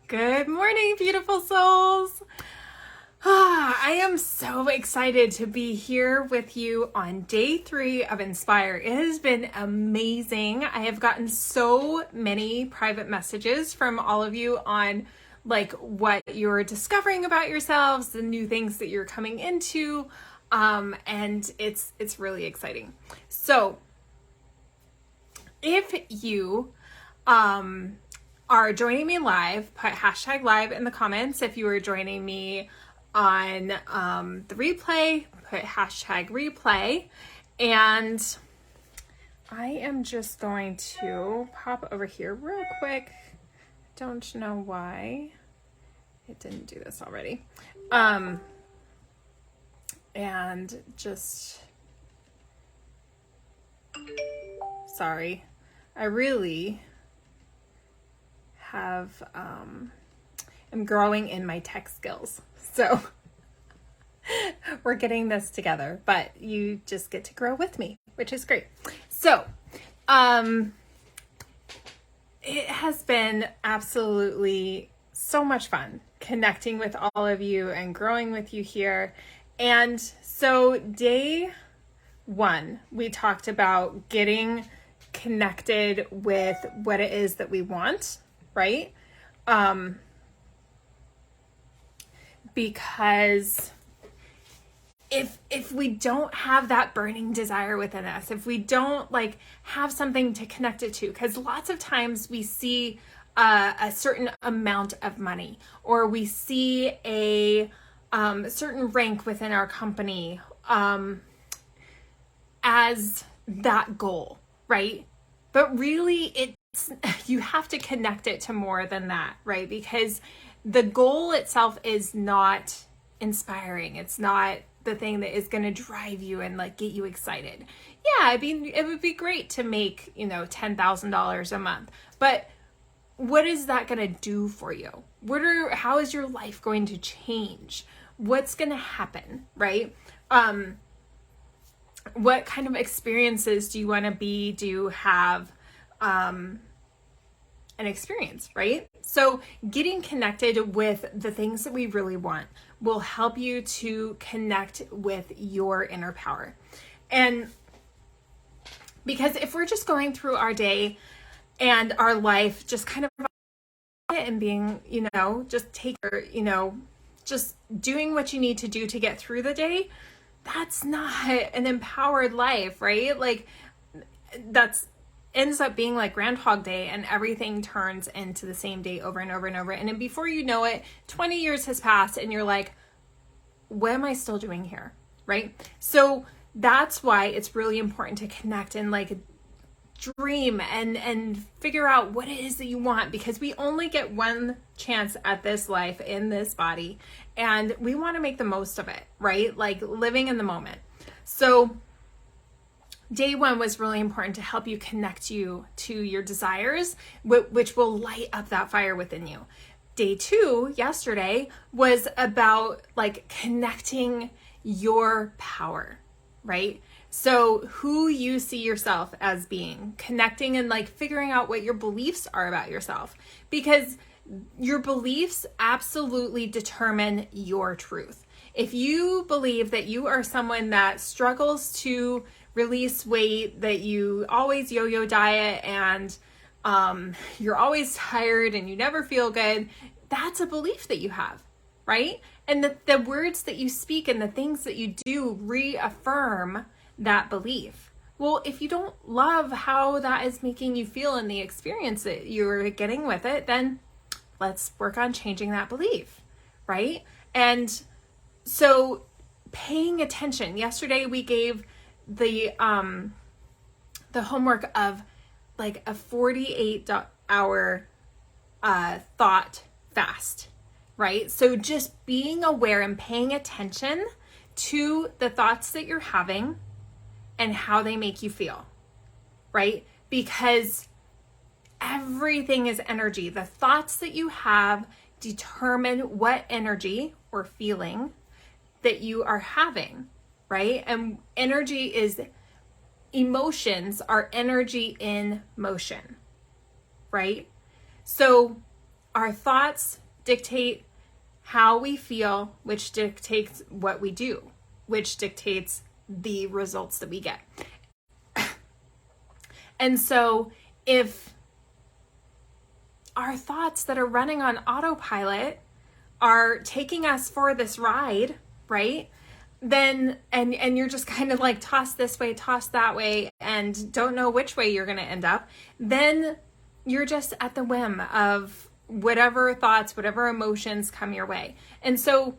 Good morning, beautiful souls. I am so excited to be here with you on day 3 of Inspire. It has been amazing. I have gotten so many private messages from all of you on like what you're discovering about yourselves, the new things that you're coming into, and it's really exciting. So if you are joining me live, put hashtag live in the comments. If you are joining me on the replay, put hashtag replay. And I am just going to pop over here real quick. Don't know why it didn't do this already. And just, sorry, I really have, am growing in my tech skills. So we're getting this together, but you just get to grow with me, which is great. So, it has been absolutely so much fun connecting with all of you and growing with you here. And so day 1, we talked about getting connected with what it is that we want, right? Because if we don't have that burning desire within us, if we don't like have something to connect it to, because lots of times we see a certain amount of money, or we see a certain rank within our company as that goal, right? But really you have to connect it to more than that, right? Because the goal itself is not inspiring. It's not the thing that is going to drive you and like get you excited. Yeah, I mean, it would be great to make, $10,000 a month, but what is that going to do for you? How is your life going to change? What's going to happen, right? What kind of experiences do you want to have, an experience, right? So getting connected with the things that we really want will help you to connect with your inner power. And because if we're just going through our day and our life just kind of and being, just doing what you need to do to get through the day, that's not an empowered life, right? Like that's ends up being like Groundhog Day, and everything turns into the same day over and over and over. And then before you know it, 20 years has passed and you're like, what am I still doing here? Right? So that's why it's really important to connect and like dream and figure out what it is that you want, because we only get one chance at this life in this body, and we want to make the most of it, right? Like living in the moment. So day 1 was really important to help you connect you to your desires, which will light up that fire within you. Day 2, yesterday, was about like connecting your power, right? So who you see yourself as being, connecting and like figuring out what your beliefs are about yourself, because your beliefs absolutely determine your truth. If you believe that you are someone that struggles to release weight, that you always yo-yo diet, and you're always tired and you never feel good, that's a belief that you have, right? And the words that you speak and the things that you do reaffirm that belief. Well, if you don't love how that is making you feel in the experience that you're getting with it, then let's work on changing that belief, right? And so paying attention. Yesterday we gave the homework of like a 48-hour thought fast, right? So just being aware and paying attention to the thoughts that you're having and how they make you feel, right? Because everything is energy. The thoughts that you have determine what energy or feeling that you are having, right? And emotions are energy in motion, right? So our thoughts dictate how we feel, which dictates what we do, which dictates the results that we get. And so if our thoughts that are running on autopilot are taking us for this ride, right? Then, and you're just kind of like tossed this way, tossed that way, and don't know which way you're going to end up, then you're just at the whim of whatever thoughts, whatever emotions come your way. And so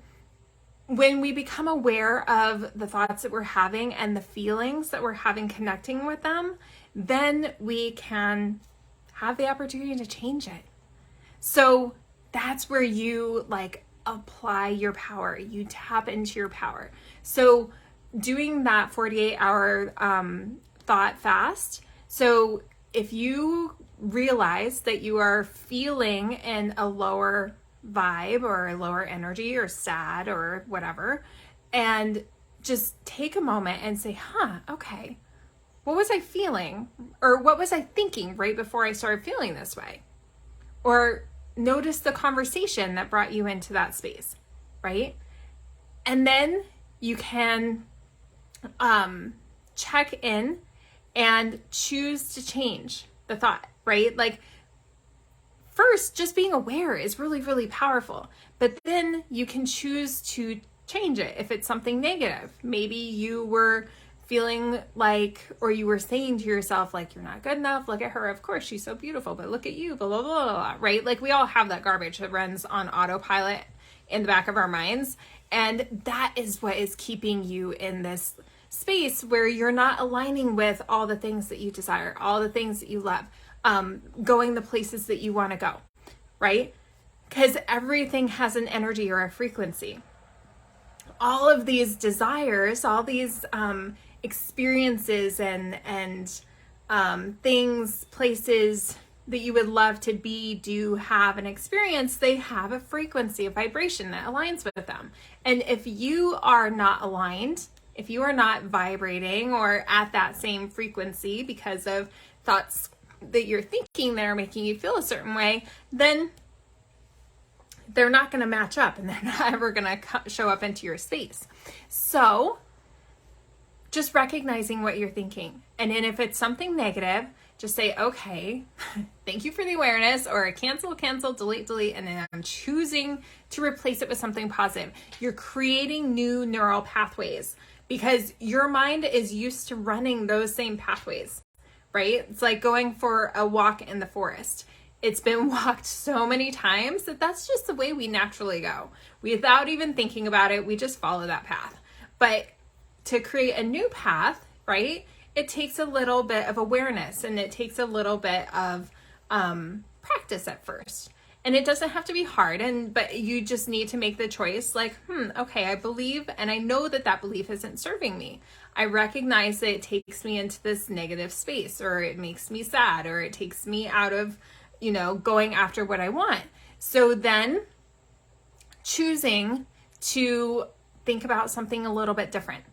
when we become aware of the thoughts that we're having and the feelings that we're having connecting with them, then we can have the opportunity to change it. So that's where you like apply your power. You tap into your power. So doing that 48-hour thought fast. So if you realize that you are feeling in a lower vibe or a lower energy or sad or whatever, and just take a moment and say, okay, what was I feeling? Or what was I thinking right before I started feeling this way? Or notice the conversation that brought you into that space, right? And then you can check in and choose to change the thought, right? Like first, just being aware is really, really powerful. But then you can choose to change it if it's something negative. Maybe you were feeling like, or you were saying to yourself, like, you're not good enough. Look at her. Of course, she's so beautiful, but look at you, blah, blah, blah, blah, right? Like we all have that garbage that runs on autopilot in the back of our minds. And that is what is keeping you in this space where you're not aligning with all the things that you desire, all the things that you love, going the places that you want to go, right? Because everything has an energy or a frequency. All of these desires, all these experiences and things, places that you would love to be, do, have, and experience, they have a frequency, a vibration that aligns with them. And if you are not aligned, if you are not vibrating or at that same frequency because of thoughts that you're thinking that are making you feel a certain way, then they're not going to match up and they're not ever going to show up into your space. So just recognizing what you're thinking. And then if it's something negative, just say, okay, thank you for the awareness, or cancel, delete, and then I'm choosing to replace it with something positive. You're creating new neural pathways because your mind is used to running those same pathways, right? It's like going for a walk in the forest. It's been walked so many times that that's just the way we naturally go. Without even thinking about it, we just follow that path. But to create a new path, right, it takes a little bit of awareness and it takes a little bit of practice at first. And it doesn't have to be hard, but you just need to make the choice like, okay, I believe, and I know that that belief isn't serving me. I recognize that it takes me into this negative space, or it makes me sad, or it takes me out of, going after what I want. So then choosing to think about something a little bit different,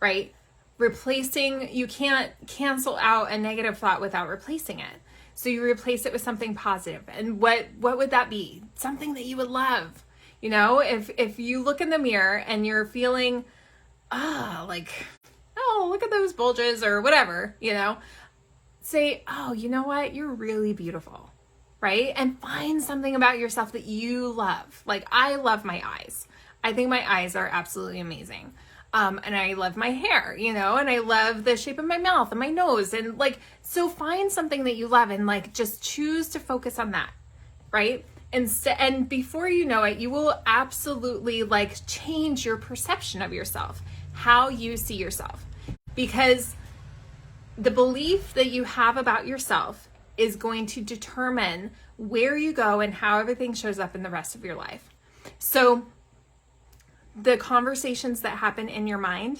right? Replacing, you can't cancel out a negative thought without replacing it. So you replace it with something positive. And what would that be? Something that you would love. If you look in the mirror and you're feeling, look at those bulges or whatever, say, oh, you know what? You're really beautiful, right? And find something about yourself that you love. Like, I love my eyes. I think my eyes are absolutely amazing. And I love my hair, and I love the shape of my mouth and my nose. And so find something that you love and just choose to focus on that, right? And before you know it, you will absolutely change your perception of yourself, how you see yourself, because the belief that you have about yourself is going to determine where you go and how everything shows up in the rest of your life. So the conversations that happen in your mind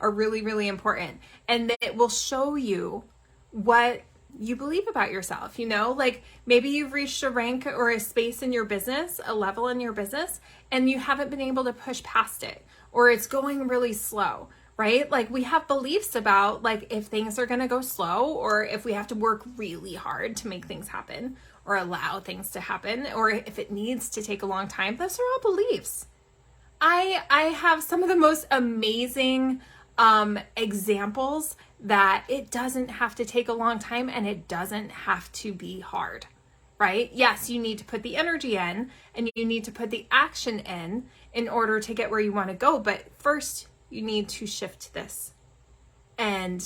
are really, really important. And it will show you what you believe about yourself. Maybe you've reached a rank or a space in your business, a level in your business, and you haven't been able to push past it, or it's going really slow, right? We have beliefs about if things are going to go slow, or if we have to work really hard to make things happen, or allow things to happen, or if it needs to take a long time, those are all beliefs. I have some of the most amazing examples that it doesn't have to take a long time and it doesn't have to be hard, right? Yes, you need to put the energy in and you need to put the action in order to get where you want to go. But first, you need to shift this. And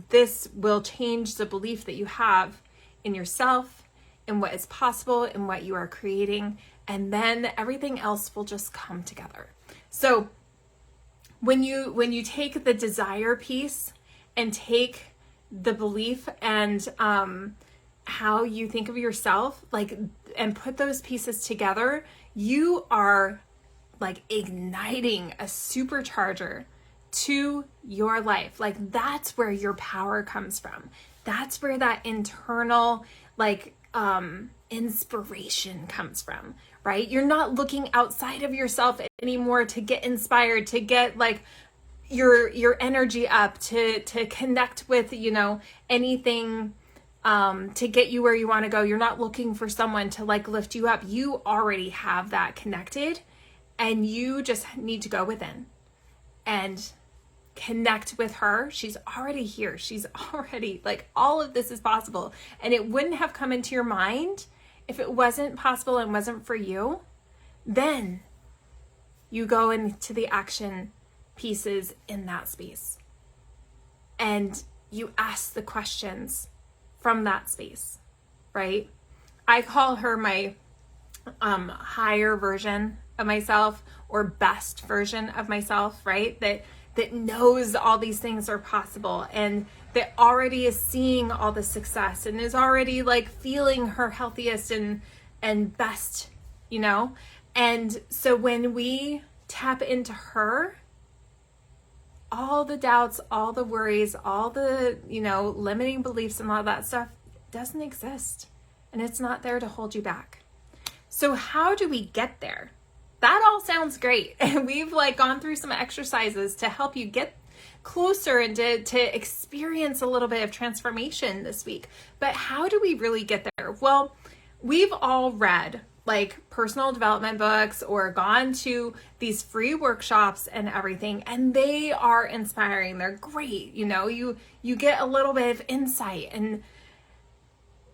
this will change the belief that you have in yourself, in what is possible, in what you are creating, and then everything else will just come together. So when you take the desire piece and take the belief and how you think of yourself, like, and put those pieces together, you are like igniting a supercharger to your life. Like, that's where your power comes from. That's where that internal like inspiration comes from, right? You're not looking outside of yourself anymore to get inspired, to get like your energy up, to connect with, you know, anything to get you where you want to go. You're not looking for someone to like lift you up. You already have that connected, and you just need to go within and connect with her. She's already here. She's already like, all of this is possible. And it wouldn't have come into your mind if it wasn't possible and wasn't for you. Then you go into the action pieces in that space. And you ask the questions from that space, right? I call her my higher version of myself, or best version of myself, right? That knows all these things are possible, and that already is seeing all the success and is already like feeling her healthiest and best, you know? And so when we tap into her, all the doubts, all the worries, all the, you know, limiting beliefs and all that stuff doesn't exist, and it's not there to hold you back. So how do we get there? That all sounds great. And we've like gone through some exercises to help you get closer and to experience a little bit of transformation this week. But how do we really get there? Well, we've all read like personal development books or gone to these free workshops and everything, and they are inspiring. They're great. You know, you get a little bit of insight, and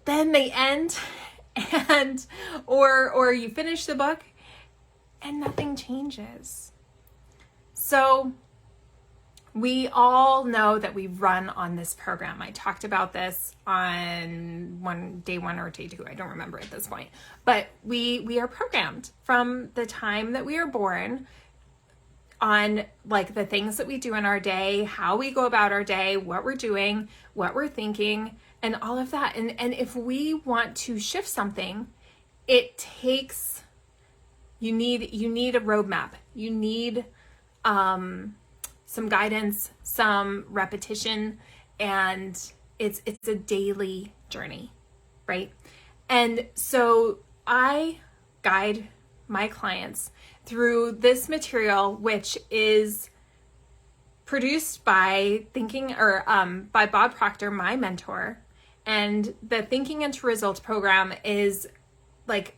then they end, and or you finish the book and nothing changes. So we all know that we run on this program. I talked about this on day one or day two. I don't remember at this point. But we are programmed from the time that we are born on like the things that we do in our day, how we go about our day, what we're doing, what we're thinking, and all of that. And if we want to shift something, it takes, you need a roadmap. You need some guidance, some repetition, and it's a daily journey, right? And so I guide my clients through this material, which is produced by by Bob Proctor, my mentor. And the Thinking into Results program is like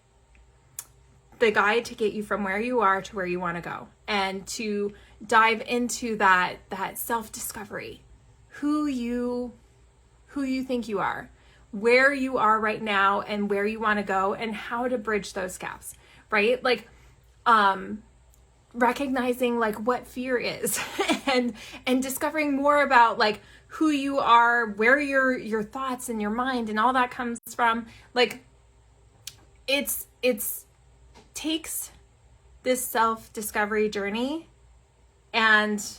the guide to get you from where you are to where you want to go, and to dive into that self-discovery, who you think you are, where you are right now and where you want to go, and how to bridge those gaps, right? Like recognizing like what fear is and discovering more about like who you are, where your thoughts and your mind and all that comes from. Like it's takes this self-discovery journey and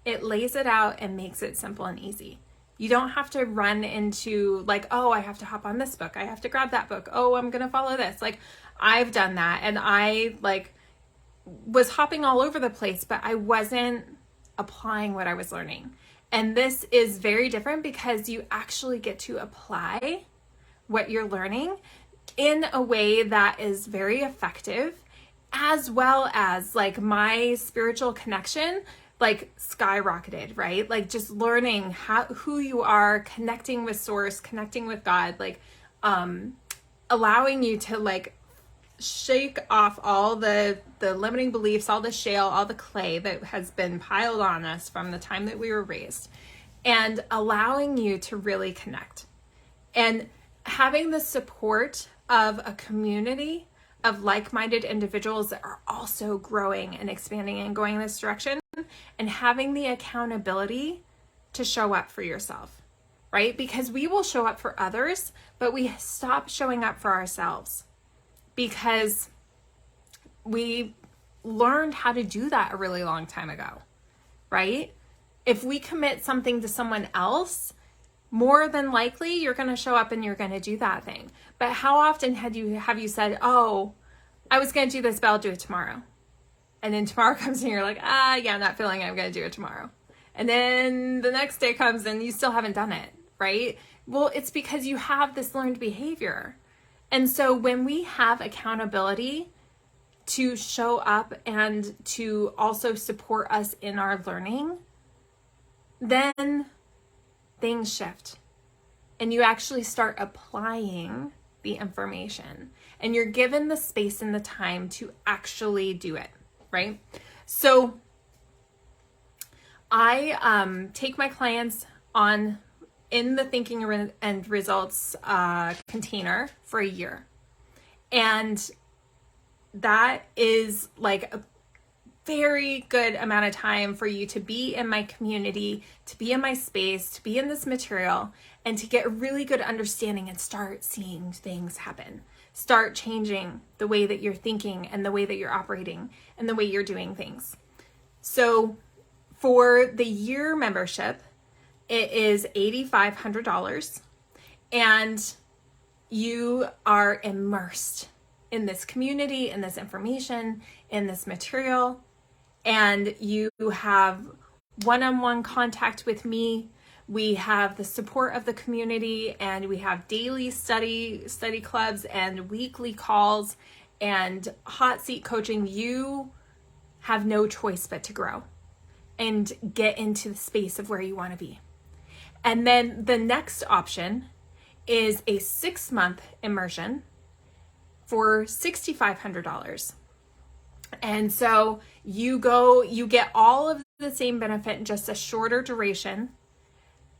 it lays it out and makes it simple and easy. You don't have to run into like, oh, I have to hop on this book, I have to grab that book, oh, I'm gonna follow this. Like, I've done that, and I like was hopping all over the place, but I wasn't applying what I was learning. And this is very different because you actually get to apply what you're learning in a way that is very effective, as well as like my spiritual connection like skyrocketed, right? Like just learning who you are, connecting with source, connecting with God, like allowing you to like shake off all the limiting beliefs, all the shale, all the clay that has been piled on us from the time that we were raised, and allowing you to really connect. And having the support of a community of like-minded individuals that are also growing and expanding and going in this direction, and having the accountability to show up for yourself, right? Because we will show up for others, but we stop showing up for ourselves because we learned how to do that a really long time ago, right? If we commit something to someone else, more than likely you're going to show up and you're going to do that thing. But how often have you said, oh, I was going to do this, but I'll do it tomorrow. And then tomorrow comes and you're like, yeah, I'm not feeling it. I'm going to do it tomorrow. And then the next day comes and you still haven't done it, right? Well, it's because you have this learned behavior. And so when we have accountability to show up and to also support us in our learning, then things shift and you actually start applying the information and you're given the space and the time to actually do it, right? So I take my clients on in the thinking and results container for a year. And that is like a very good amount of time for you to be in my community, to be in my space, to be in this material, and to get a really good understanding and start seeing things happen. Start changing the way that you're thinking and the way that you're operating and the way you're doing things. So for the year membership, it is $8,500, and you are immersed in this community, in this information, in this material, and you have one-on-one contact with me. We have the support of the community, and we have daily study clubs and weekly calls and hot seat coaching. You have no choice but to grow and get into the space of where you want to be. And then the next option is a 6-month immersion for $6,500. And so you get all of the same benefit in just a shorter duration,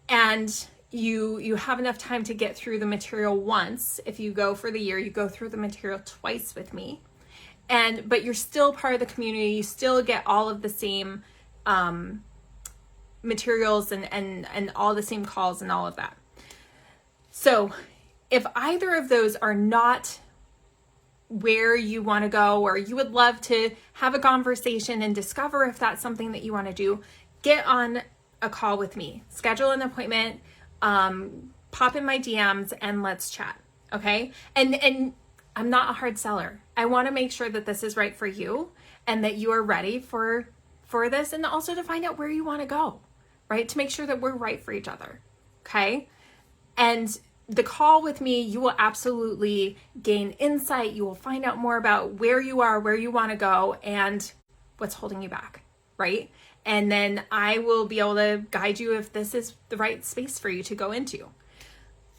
and you have enough time to get through the material once. If you go for the year, you go through the material twice with me, but you're still part of the community. You still get all of the same materials and all the same calls and all of that. So if either of those are not where you want to go, or you would love to have a conversation and discover if that's something that you want to do, get on a call with me, schedule an appointment, pop in my DMs and let's chat. Okay. And I'm not a hard seller. I want to make sure that this is right for you and that you are ready for this, and also to find out where you want to go, right? To make sure that we're right for each other. Okay. And the call with me, you will absolutely gain insight. You will find out more about where you are, where you want to go, and what's holding you back, right? And then I will be able to guide you if this is the right space for you to go into.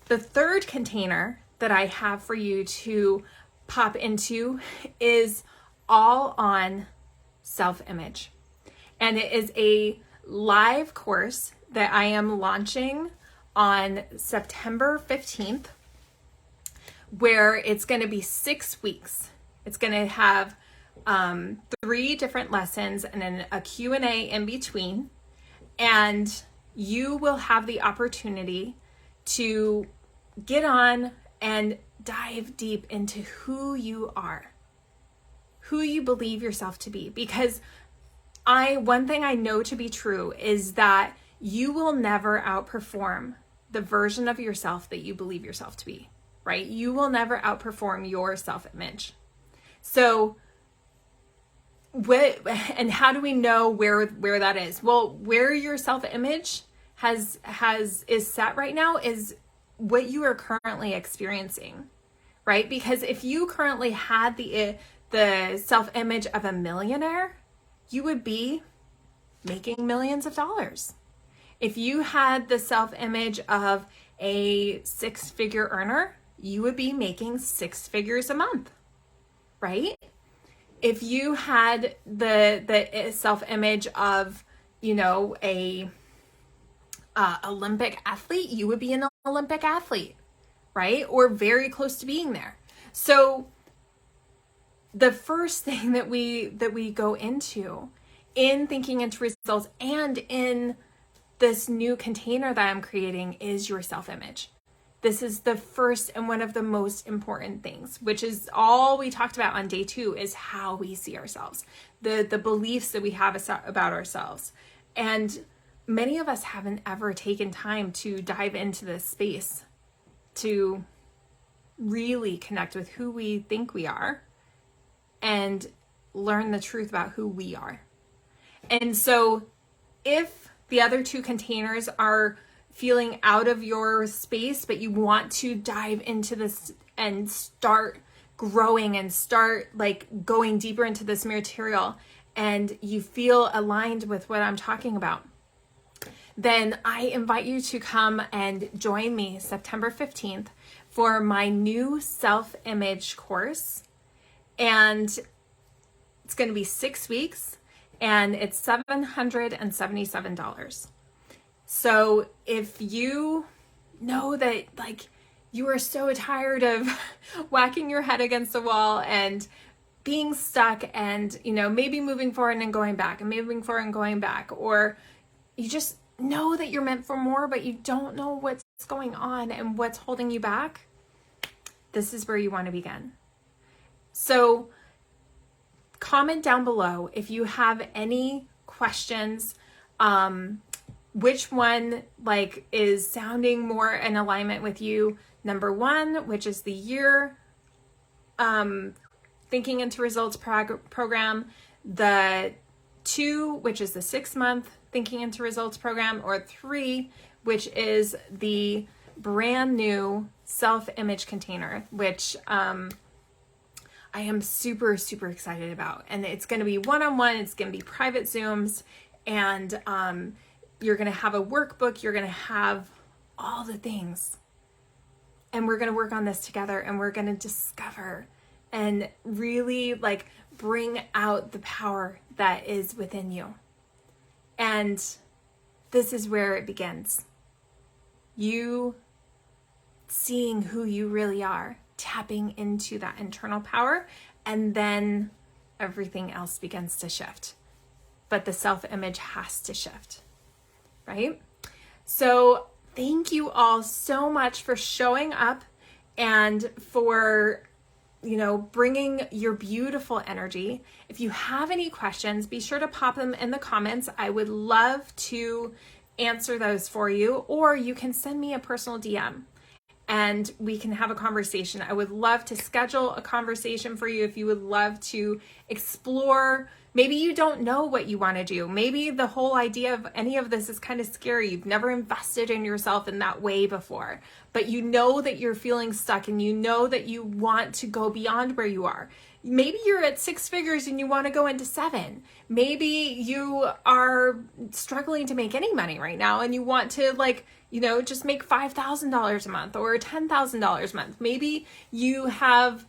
The third container that I have for you to pop into is all on self-image. And it is a live course that I am launching on September 15th, where it's going to be 6 weeks. It's going to have 3 different lessons and then a Q&A in between. And you will have the opportunity to get on and dive deep into who you are, who you believe yourself to be. Because one thing I know to be true is that you will never outperform the version of yourself that you believe yourself to be, right? You will never outperform your self-image. So and how do we know where that is? Well, where your self-image is set right now is what you are currently experiencing, right? Because if you currently had the self-image of a millionaire, you would be making millions of dollars. If you had the self-image of a 6-figure earner, you would be making 6 figures a month, right? If you had the self-image of, a Olympic athlete, you would be an Olympic athlete, right? Or very close to being there. So the first thing that we go into in thinking into results and in this new container that I'm creating is your self-image. This is the first and one of the most important things, which is all we talked about on day 2, is how we see ourselves, the beliefs that we have about ourselves. And many of us haven't ever taken time to dive into this space to really connect with who we think we are and learn the truth about who we are. And so if the other 2 containers are feeling out of your space, but you want to dive into this and start growing and start like going deeper into this material, and you feel aligned with what I'm talking about, then I invite you to come and join me September 15th for my new self-image course. And it's going to be 6 weeks, and it's $777. So if you know that like you are so tired of whacking your head against the wall and being stuck and, maybe moving forward and going back and moving forward and going back, or you just know that you're meant for more, but you don't know what's going on and what's holding you back, this is where you want to begin. So comment down below if you have any questions, which one like is sounding more in alignment with you. Number 1, which is the year thinking into results program, the 2, which is the 6-month thinking into results program, or 3, which is the brand new self-image container, which I am super, super excited about. And it's going to be one-on-one, it's going to be private Zooms, and you're going to have a workbook, you're going to have all the things. And we're going to work on this together, and we're going to discover and really like bring out the power that is within you. And this is where it begins. You seeing who you really are, tapping into that internal power, and then everything else begins to shift. But the self-image has to shift, right? So thank you all so much for showing up and for, bringing your beautiful energy. If you have any questions, be sure to pop them in the comments. I would love to answer those for you, or you can send me a personal DM and we can have a conversation. I would love to schedule a conversation for you if you would love to explore. Maybe you don't know what you want to do. Maybe the whole idea of any of this is kind of scary. You've never invested in yourself in that way before, but you know that you're feeling stuck and you know that you want to go beyond where you are. Maybe you're at 6 figures and you want to go into 7. Maybe you are struggling to make any money right now and you want to just make $5,000 a month or $10,000 a month. Maybe you have,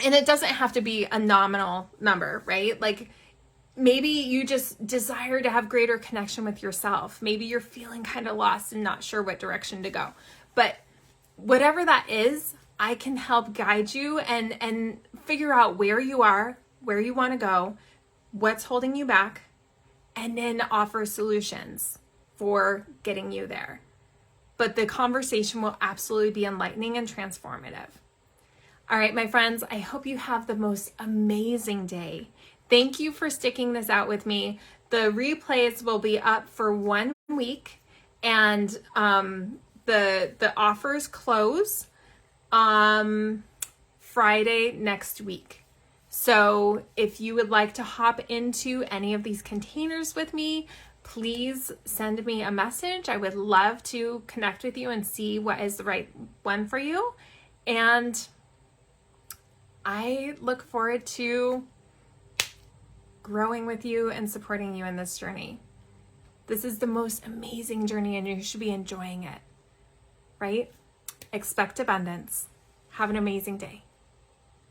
and it doesn't have to be a nominal number, right? Like maybe you just desire to have greater connection with yourself. Maybe you're feeling kind of lost and not sure what direction to go. But whatever that is, I can help guide you and figure out where you are, where you want to go, what's holding you back, and then offer solutions for getting you there. But the conversation will absolutely be enlightening and transformative. All right, my friends, I hope you have the most amazing day. Thank you for sticking this out with me. The replays will be up for 1 week, and the offers close Friday next week. So if you would like to hop into any of these containers with me, please send me a message. I would love to connect with you and see what is the right one for you. And I look forward to growing with you and supporting you in this journey. This is the most amazing journey and you should be enjoying it, right? Expect abundance. Have an amazing day.